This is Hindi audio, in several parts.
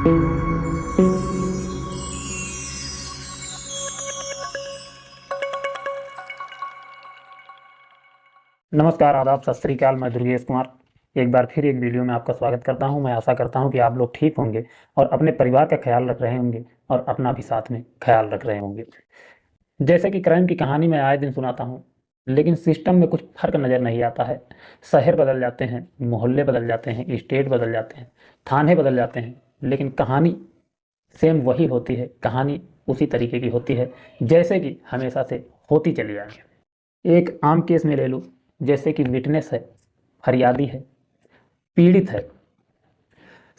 नमस्कार, आदाब, सत श्री अकाल। मैं दुर्गेश कुमार एक बार फिर एक वीडियो में आपका स्वागत करता हूं। मैं आशा करता हूं कि आप लोग ठीक होंगे और अपने परिवार का ख्याल रख रहे होंगे और अपना भी साथ में ख्याल रख रहे होंगे। जैसे कि क्राइम की कहानी मैं आए दिन सुनाता हूं, लेकिन सिस्टम में कुछ फ़र्क नज़र नहीं आता है। शहर बदल जाते हैं, मोहल्ले बदल जाते हैं, स्टेट बदल जाते हैं, थाने बदल जाते हैं, लेकिन कहानी सेम वही होती है। कहानी उसी तरीके की होती है जैसे कि हमेशा से होती चली आई है। एक आम केस में ले लो, जैसे कि विटनेस है, फरियादी है, पीड़ित है।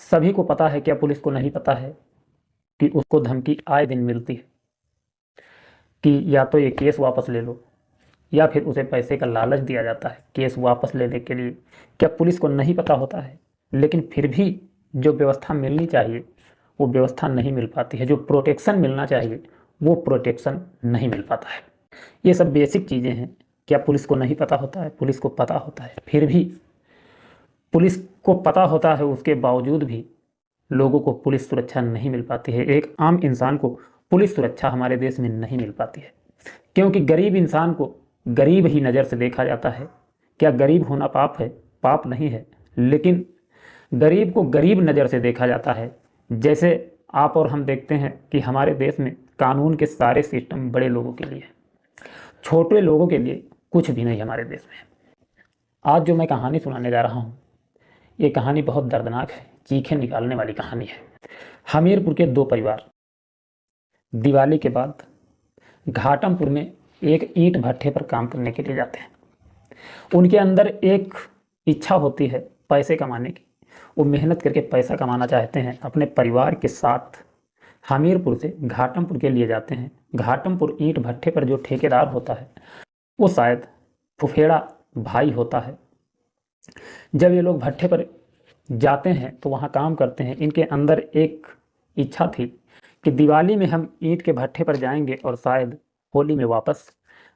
सभी को पता है, क्या पुलिस को नहीं पता है कि उसको धमकी आए दिन मिलती है कि या तो ये केस वापस ले लो, या फिर उसे पैसे का लालच दिया जाता है केस वापस लेने के लिए। क्या पुलिस को नहीं पता होता है? लेकिन फिर भी जो व्यवस्था मिलनी चाहिए वो व्यवस्था नहीं मिल पाती है। जो प्रोटेक्शन मिलना चाहिए वो प्रोटेक्शन नहीं मिल पाता है। ये सब बेसिक चीज़ें हैं। क्या पुलिस को नहीं पता होता है? पुलिस को पता होता है। फिर भी पुलिस को पता होता है, उसके बावजूद भी लोगों को पुलिस सुरक्षा नहीं मिल पाती है। एक आम इंसान को पुलिस सुरक्षा हमारे देश में नहीं मिल पाती है, क्योंकि गरीब इंसान को गरीब ही नज़र से देखा जाता है। क्या गरीब होना पाप है? पाप नहीं है, लेकिन गरीब को गरीब नज़र से देखा जाता है। जैसे आप और हम देखते हैं कि हमारे देश में कानून के सारे सिस्टम बड़े लोगों के लिए, छोटे लोगों के लिए कुछ भी नहीं हमारे देश में। आज जो मैं कहानी सुनाने जा रहा हूँ, ये कहानी बहुत दर्दनाक है, चीखें निकालने वाली कहानी है। हमीरपुर के दो परिवार दिवाली के बाद घाटमपुर में एक ईंट भट्ठे पर काम करने के लिए जाते हैं। उनके अंदर एक इच्छा होती है पैसे कमाने की। वो मेहनत करके पैसा कमाना चाहते हैं। अपने परिवार के साथ हमीरपुर से घाटमपुर के लिए जाते हैं। घाटमपुर ईंट भट्ठे पर जो ठेकेदार होता है वो शायद फुफेड़ा भाई होता है। जब ये लोग भट्ठे पर जाते हैं तो वहाँ काम करते हैं। इनके अंदर एक इच्छा थी कि दिवाली में हम ईंट के भट्ठे पर जाएंगे और शायद होली में वापस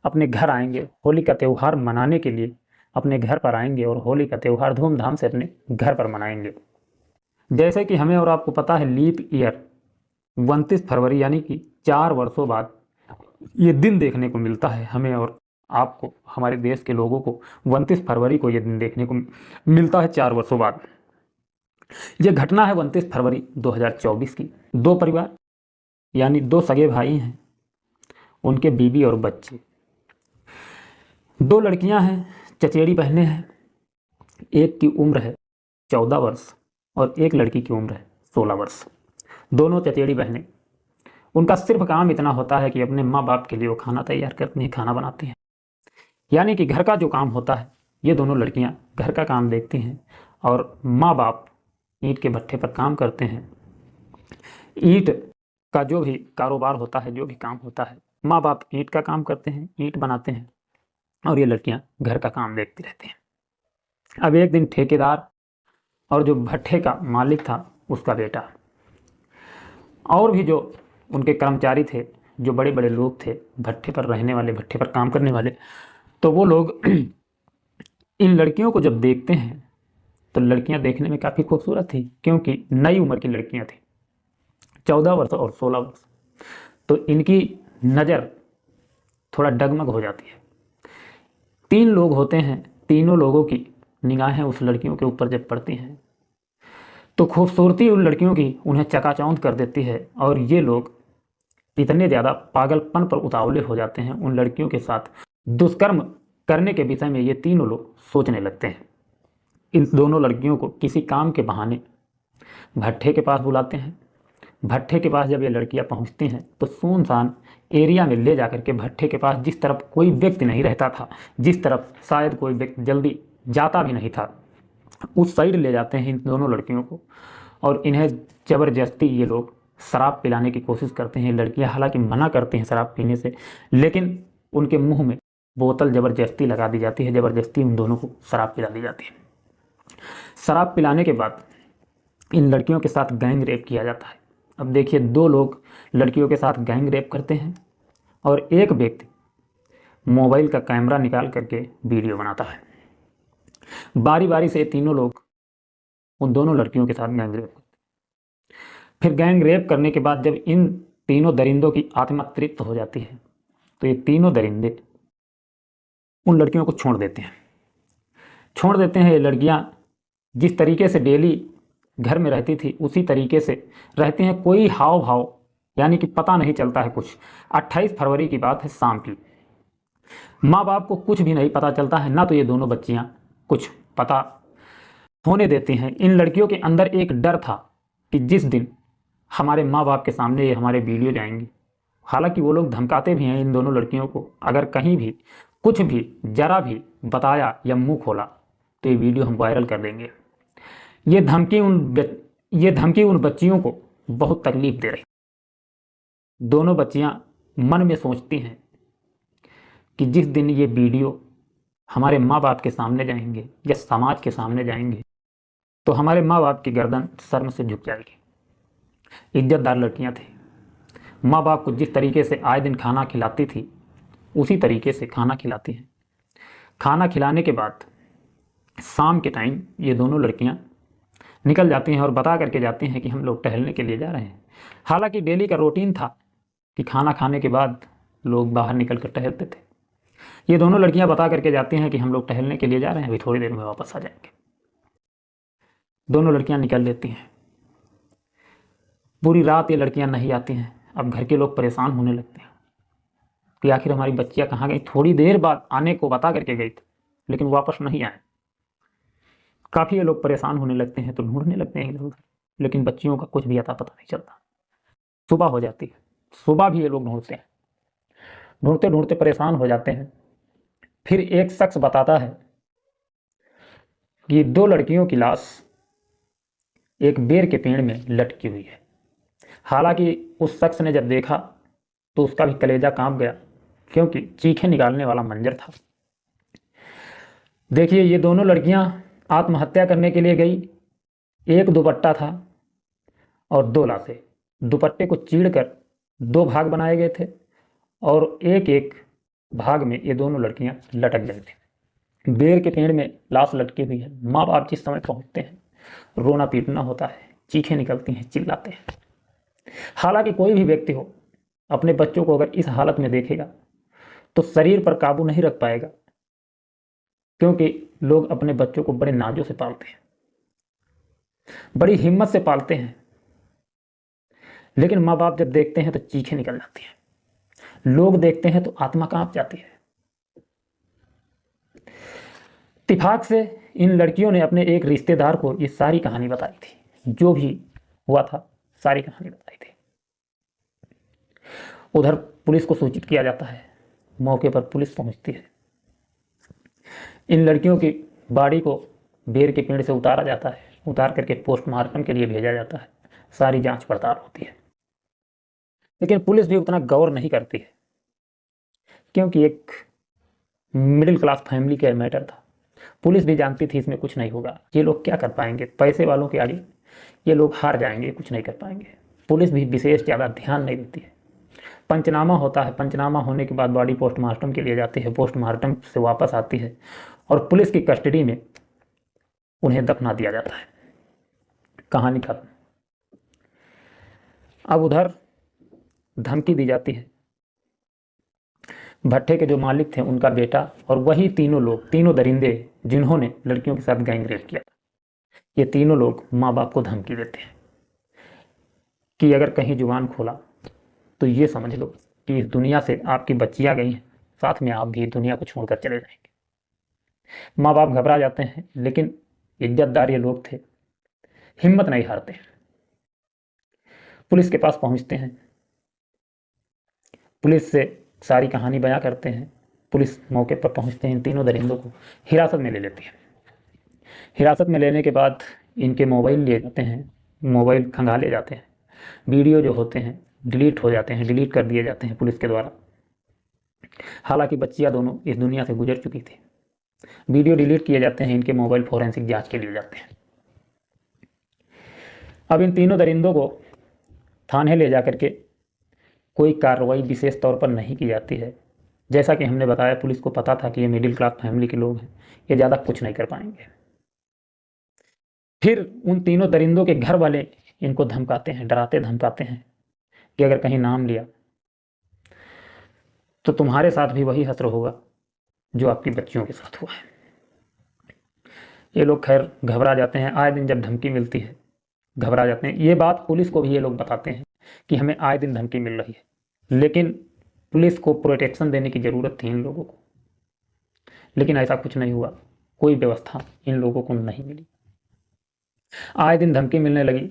अपने घर आएंगे। होली का त्यौहार मनाने के लिए अपने घर पर आएंगे और होली का त्यौहार धूमधाम से अपने घर पर मनाएंगे। जैसे कि हमें और आपको पता है, लीप ईयर 29 फरवरी यानी कि 4 वर्षों बाद ये दिन देखने को मिलता है। हमें और आपको, हमारे देश के लोगों को 29 फरवरी को ये दिन देखने को मिलता है 4 वर्षों बाद। ये घटना है 29 फरवरी 2024 की। दो परिवार यानी दो सगे भाई हैं, उनके बीवी और बच्चे। दो लड़कियां हैं, चचेरी बहनें हैं। एक की उम्र है 14 वर्ष और एक लड़की की उम्र है 16 वर्ष। दोनों चचेरी बहनें। उनका सिर्फ काम इतना होता है कि अपने माँ बाप के लिए वो खाना तैयार करती हैं, खाना बनाती हैं। यानी कि घर का जो काम होता है, ये दोनों लड़कियां घर का काम देखती हैं और माँ बाप ईंट के भट्ठे पर काम करते हैं। ईंट का जो भी कारोबार होता है, जो भी काम होता है, माँ बाप ईंट का काम करते हैं, ईंट बनाते हैं और ये लड़कियां घर का काम देखती रहती हैं। अब एक दिन ठेकेदार और जो भट्ठे का मालिक था उसका बेटा और भी जो उनके कर्मचारी थे, जो बड़े बड़े लोग थे भट्ठे पर रहने वाले, भट्ठे पर काम करने वाले, तो वो लोग इन लड़कियों को जब देखते हैं तो लड़कियां देखने में काफ़ी खूबसूरत थी, क्योंकि नई उम्र की लड़कियां थी, 14 वर्ष और 16 वर्ष। तो इनकी नज़र थोड़ा डगमग हो जाती है। 3 लोग होते हैं, तीनों लोगों की निगाहें उस लड़कियों के ऊपर जब पड़ती हैं तो खूबसूरती उन लड़कियों की उन्हें चकाचौंध कर देती है और ये लोग इतने ज़्यादा पागलपन पर उतावले हो जाते हैं। उन लड़कियों के साथ दुष्कर्म करने के विषय में ये तीनों लोग सोचने लगते हैं। इन दोनों लड़कियों को किसी काम के बहाने भट्ठे के पास बुलाते हैं। भट्ठे के पास जब ये लड़कियां पहुंचती हैं तो सुनसान एरिया में ले जाकर के भट्ठे के पास, जिस तरफ कोई व्यक्ति नहीं रहता था, जिस तरफ शायद कोई व्यक्ति जल्दी जाता भी नहीं था, उस साइड ले जाते हैं इन दोनों लड़कियों को और इन्हें ज़बरदस्ती ये लोग शराब पिलाने की कोशिश करते हैं। लड़कियां हालांकि मना करती हैं शराब पीने से, लेकिन उनके मुंह में बोतल ज़बरदस्ती लगा दी जाती है। ज़बरदस्ती उन दोनों को शराब पिला दी जाती है। शराब पिलाने के बाद इन लड़कियों के साथ गैंग रेप किया जाता है। अब देखिए, 2 लोग लड़कियों के साथ गैंग रेप करते हैं और एक व्यक्ति मोबाइल का कैमरा निकाल करके वीडियो बनाता है। बारी बारी से तीनों लोग उन दोनों लड़कियों के साथ गैंग रेप करते हैं। फिर गैंग रेप करने के बाद जब इन तीनों दरिंदों की आत्मा तृप्त हो जाती है तो ये तीनों दरिंदे उन लड़कियों को छोड़ देते हैं। ये लड़कियां जिस तरीके से डेली घर में रहती थी उसी तरीके से रहती हैं। कोई हाव भाव यानी कि पता नहीं चलता है कुछ। 28 फरवरी की बात है, शाम की। माँ बाप को कुछ भी नहीं पता चलता है, ना तो ये दोनों बच्चियां कुछ पता होने देती हैं। इन लड़कियों के अंदर एक डर था कि जिस दिन हमारे माँ बाप के सामने ये हमारे वीडियो जाएंगी। हालांकि वो लोग धमकाते भी हैं इन दोनों लड़कियों को, अगर कहीं भी कुछ भी जरा भी बताया या मुंह खोला तो ये वीडियो हम वायरल कर देंगे। ये धमकी उन बच्चियों को बहुत तकलीफ दे रही। दोनों बच्चियां मन में सोचती हैं कि जिस दिन ये वीडियो हमारे माँ बाप के सामने जाएंगे या समाज के सामने जाएंगे तो हमारे माँ बाप की गर्दन शर्म से झुक जाएगी। इज्जतदार लड़कियां थी। माँ बाप को जिस तरीके से आए दिन खाना खिलाती थी उसी तरीके से खाना खिलाती हैं। खाना खिलाने के बाद शाम के टाइम ये दोनों लड़कियां निकल जाती हैं और बता करके जाती हैं कि हम लोग टहलने के लिए जा रहे हैं। हालांकि डेली का रूटीन था कि खाना खाने के बाद लोग बाहर निकल कर टहलते थे। ये दोनों लड़कियां बता करके जाती हैं कि हम लोग टहलने के लिए जा रहे हैं, अभी थोड़ी देर में वापस आ जाएंगे। दोनों लड़कियां निकल लेती हैं। पूरी रात ये लड़कियां नहीं आती हैं। अब घर के लोग परेशान होने लगते हैं कि आखिर हमारी बच्चियां कहाँ गई। थोड़ी देर बाद आने को बता करके गई थी लेकिन वापस नहीं आए। काफ़ी ये लोग परेशान होने लगते हैं तो ढूंढने लगते हैं इधर उधर, लेकिन बच्चियों का कुछ भी अता पता नहीं चलता। सुबह हो जाती है, सुबह भी ये लोग ढूंढते हैं। ढूंढते ढूंढते परेशान हो जाते हैं। फिर एक शख्स बताता है कि 2 लड़कियों की लाश एक बेर के पेड़ में लटकी हुई है। हालांकि उस शख्स ने जब देखा तो उसका भी कलेजा कांप गया, क्योंकि चीखें निकालने वाला मंजर था। देखिए, ये दोनों लड़कियां आत्महत्या करने के लिए गई। एक दुपट्टा था और 2 लाशें। दुपट्टे को चीरकर 2 भाग बनाए गए थे और एक एक भाग में ये दोनों लड़कियां लटक गई थी। बेर के पेड़ में लाश लटकी हुई है। माँ बाप जिस समय पहुंचते हैं रोना पीटना होता है, चीखें निकलती हैं, चिल्लाते हैं। हालांकि कोई भी व्यक्ति हो अपने बच्चों को अगर इस हालत में देखेगा तो शरीर पर काबू नहीं रख पाएगा, क्योंकि लोग अपने बच्चों को बड़े नाजों से पालते हैं, बड़ी हिम्मत से पालते हैं। लेकिन माँ बाप जब देखते हैं तो चीखें निकल जाती हैं, लोग देखते हैं तो आत्मा कांप जाती है। इत्तेफाक से इन लड़कियों ने अपने एक रिश्तेदार को ये सारी कहानी बताई थी, जो भी हुआ था सारी कहानी बताई थी। उधर पुलिस को सूचित किया जाता है। मौके पर पुलिस पहुंचती है। इन लड़कियों की बॉडी को बेर के पेड़ से उतारा जाता है। उतार करके पोस्टमार्टम के लिए भेजा जाता है। सारी जांच पड़ताल होती है, लेकिन पुलिस भी उतना गौर नहीं करती है, क्योंकि एक मिडिल क्लास फैमिली का मैटर था। पुलिस भी जानती थी इसमें कुछ नहीं होगा, ये लोग क्या कर पाएंगे, पैसे वालों के आगे ये लोग हार जाएंगे, कुछ नहीं कर पाएंगे। पुलिस भी विशेष ज़्यादा ध्यान नहीं देती है। पंचनामा होता है, पंचनामा होने के बाद बॉडी पोस्टमार्टम के लिए जाती है। पोस्टमार्टम से वापस आती है और पुलिस की कस्टडी में उन्हें दफना दिया जाता है। कहानी खत्म। अब उधर धमकी दी जाती है। भट्टे के जो मालिक थे उनका बेटा और वही तीनों लोग, तीनों दरिंदे जिन्होंने लड़कियों के साथ गैंग रेप किया था, ये तीनों लोग माँ बाप को धमकी देते हैं कि अगर कहीं जुबान खोला तो ये समझ लो कि इस दुनिया से आपकी बच्चियाँ गई हैं, साथ में आप भी दुनिया को छोड़कर चले जाएंगे। माँ बाप घबरा जाते हैं, लेकिन इज्जतदार ये लोग थे, हिम्मत नहीं हारते। पुलिस के पास पहुंचते हैं, पुलिस से सारी कहानी बयां करते हैं। पुलिस मौके पर पहुंचते हैं, इन तीनों दरिंदों को हिरासत में ले लेती है। हिरासत में लेने के बाद इनके मोबाइल लिए जाते हैं, मोबाइल खंगाले जाते हैं। वीडियो जो होते हैं डिलीट हो जाते हैं, डिलीट कर दिए जाते हैं पुलिस के द्वारा। हालांकि बच्चियां दोनों इस दुनिया से गुजर चुकी थी। वीडियो डिलीट किए जाते हैं, इनके मोबाइल फोरेंसिक जांच के लिए जाते हैं। अब इन तीनों दरिंदों को थाने ले जाकर के कोई कार्रवाई विशेष तौर पर नहीं की जाती है। जैसा कि हमने बताया, पुलिस को पता था कि ये मिडिल क्लास फैमिली के लोग हैं, ये ज़्यादा कुछ नहीं कर पाएंगे। फिर उन तीनों दरिंदों के घर वाले इनको धमकाते हैं, डराते धमकाते हैं कि अगर कहीं नाम लिया तो तुम्हारे साथ भी वही हश्र होगा जो आपकी बच्चियों के साथ हुआ है। ये लोग खैर घबरा जाते हैं, आए दिन जब धमकी मिलती है घबरा जाते हैं। ये बात पुलिस को भी ये लोग बताते हैं कि हमें आए दिन धमकी मिल रही है, लेकिन पुलिस को प्रोटेक्शन देने की ज़रूरत थी इन लोगों को, लेकिन ऐसा कुछ नहीं हुआ, कोई व्यवस्था इन लोगों को नहीं मिली। आए दिन धमकी मिलने लगी,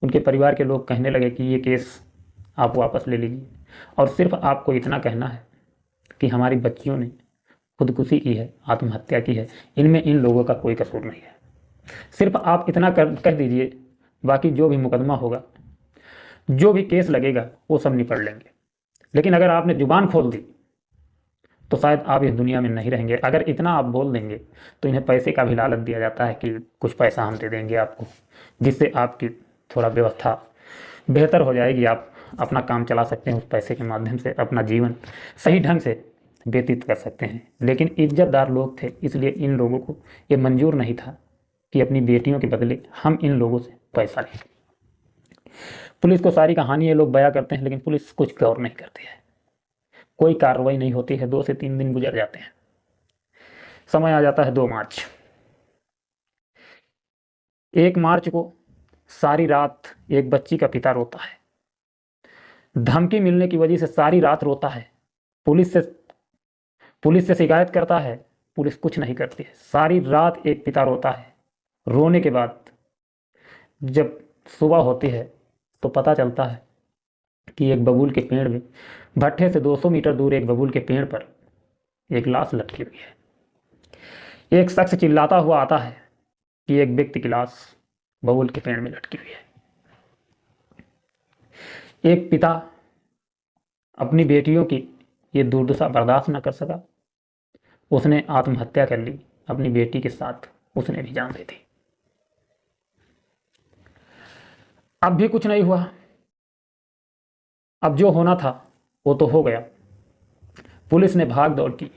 उनके परिवार के लोग कहने लगे कि ये केस आप वापस ले लीजिए और सिर्फ आपको इतना कहना है कि हमारी बच्चियों ने खुदकुशी की है, आत्महत्या की है, इनमें इन लोगों का कोई कसूर नहीं है। सिर्फ आप इतना कह दीजिए, बाकी जो भी मुकदमा होगा, जो भी केस लगेगा वो सब निपट लेंगे। लेकिन अगर आपने जुबान खोल दी तो शायद आप इस दुनिया में नहीं रहेंगे। अगर इतना आप बोल देंगे तो इन्हें पैसे का भी लालच दिया जाता है कि कुछ पैसा हम दे देंगे आपको, जिससे आपकी थोड़ा व्यवस्था बेहतर हो जाएगी, आप अपना काम चला सकते हैं, उस पैसे के माध्यम से अपना जीवन सही ढंग से व्यतीत कर सकते हैं। लेकिन इज्जतदार लोग थे, इसलिए इन लोगों को ये मंजूर नहीं था कि अपनी बेटियों के बदले हम इन लोगों से पैसा लें। पुलिस को सारी कहानी ये लोग बयां करते हैं, लेकिन पुलिस कुछ गौर नहीं करती है, कोई कार्रवाई नहीं होती है। 2 से 3 दिन गुजर जाते हैं। समय आ जाता है 2 मार्च। 1 मार्च को सारी रात एक बच्ची का पिता रोता है, धमकी मिलने की वजह से सारी रात रोता है, पुलिस से शिकायत करता है, पुलिस कुछ नहीं करती है। सारी रात एक पिता रोता है। रोने के बाद जब सुबह होती है तो पता चलता है कि एक बबूल के पेड़ में, भट्ठे से 200 मीटर दूर एक बबूल के पेड़ पर एक लाश लटकी हुई है। एक शख्स चिल्लाता हुआ आता है कि एक व्यक्ति की लाश बबूल के पेड़ में लटकी हुई है। एक पिता अपनी बेटियों की ये दुर्दशा बर्दाश्त न कर सका, उसने आत्महत्या कर ली। अपनी बेटी के साथ उसने भी जान दे दी। अब भी कुछ नहीं हुआ। अब जो होना था वो तो हो गया। पुलिस ने भाग दौड़ की,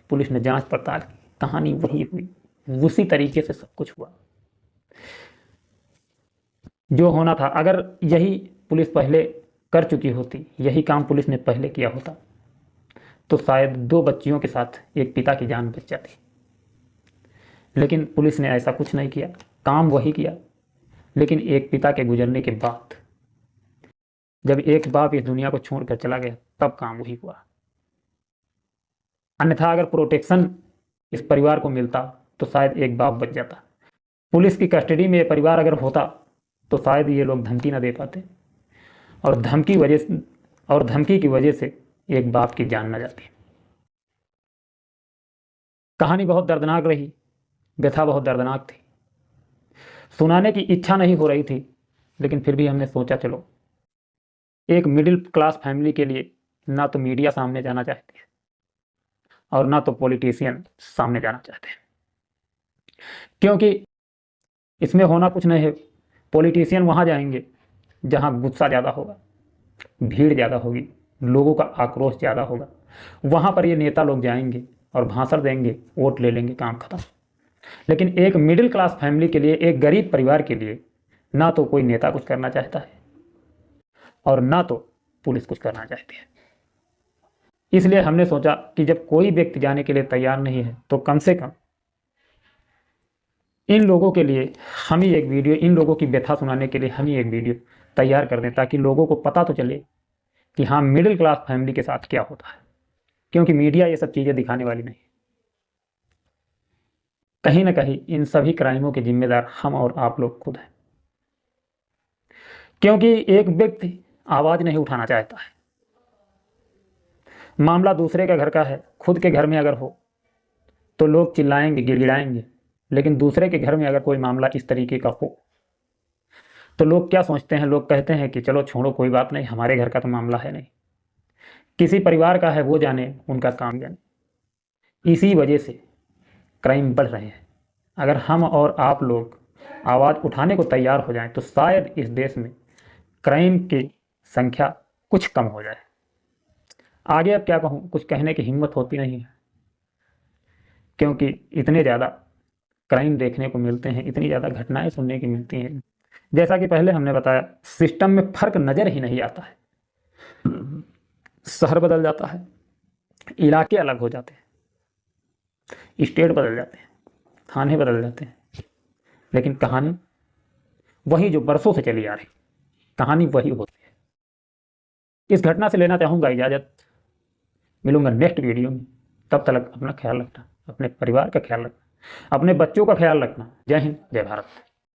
पुलिस ने जांच पड़ताल की, कहानी वही हुई, उसी तरीके से सब कुछ हुआ जो होना था। अगर यही पुलिस पहले कर चुकी होती, यही काम पुलिस ने पहले किया होता, तो शायद 2 बच्चियों के साथ एक पिता की जान बच जाती। लेकिन पुलिस ने ऐसा कुछ नहीं किया, काम वही किया। लेकिन एक पिता के गुजरने के बाद, जब एक बाप इस दुनिया को छोड़कर चला गया, तब काम वही हुआ। अन्यथा अगर प्रोटेक्शन इस परिवार को मिलता तो शायद एक बाप बच जाता। पुलिस की कस्टडी में ये परिवार अगर होता तो शायद ये लोग धमकी न दे पाते, और धमकी की वजह से एक बाप की जान न जाती। कहानी बहुत दर्दनाक रही, व्यथा बहुत दर्दनाक थी, सुनाने की इच्छा नहीं हो रही थी, लेकिन फिर भी हमने सोचा चलो, एक मिडिल क्लास फैमिली के लिए ना तो मीडिया सामने जाना चाहती है और ना तो पॉलिटिशियन सामने जाना चाहते हैं, क्योंकि इसमें होना कुछ नहीं है। पॉलिटिशियन वहाँ जाएंगे जहाँ गुस्सा ज़्यादा होगा, भीड़ ज़्यादा होगी, लोगों का आक्रोश ज़्यादा होगा। वहाँ पर ये नेता लोग जाएंगे और भाषण देंगे, वोट ले लेंगे, काम खत्म। लेकिन एक मिडिल क्लास फैमिली के लिए, एक गरीब परिवार के लिए, ना तो कोई नेता कुछ करना चाहता है और ना तो पुलिस कुछ करना चाहती है। इसलिए हमने सोचा कि जब कोई व्यक्ति जाने के लिए तैयार नहीं है तो कम से कम इन लोगों के लिए हम ही एक वीडियो, इन लोगों की व्यथा सुनाने के लिए हम ही एक वीडियो तैयार कर दें, ताकि लोगों को पता तो चले कि हाँ, मिडिल क्लास फैमिली के साथ क्या होता है। क्योंकि मीडिया ये सब चीज़ें दिखाने वाली नहीं। कहीं ना कहीं इन सभी क्राइमों के जिम्मेदार हम और आप लोग खुद हैं, क्योंकि एक व्यक्ति आवाज़ नहीं उठाना चाहता है। मामला दूसरे के घर का है, खुद के घर में अगर हो तो लोग चिल्लाएंगे, गिड़गिड़ाएंगे, लेकिन दूसरे के घर में अगर कोई मामला इस तरीके का हो तो लोग क्या सोचते हैं? लोग कहते हैं कि चलो छोड़ो, कोई बात नहीं, हमारे घर का तो मामला है नहीं, किसी परिवार का है, वो जाने, उनका काम जाने। इसी वजह से क्राइम बढ़ रहे हैं। अगर हम और आप लोग आवाज़ उठाने को तैयार हो जाएं तो शायद इस देश में क्राइम की संख्या कुछ कम हो जाए। आगे अब क्या कहूँ, कुछ कहने की हिम्मत होती नहीं है, क्योंकि इतने ज़्यादा क्राइम देखने को मिलते हैं, इतनी ज़्यादा घटनाएं सुनने की मिलती हैं जैसा कि पहले हमने बताया, सिस्टम में फर्क नज़र ही नहीं आता है। शहर बदल जाता है, इलाके अलग हो जाते हैं, स्टेट बदल जाते हैं, थाने बदल जाते हैं, लेकिन कहानी वही जो बरसों से चली आ रही कहानी वही होती है। इस घटना से लेना चाहूँगा इजाज़त। मिलूंगा नेक्स्ट वीडियो में। तब तक अपना ख्याल रखना, अपने परिवार का ख्याल रखना, अपने बच्चों का ख्याल रखना। जय हिंद, जय भारत।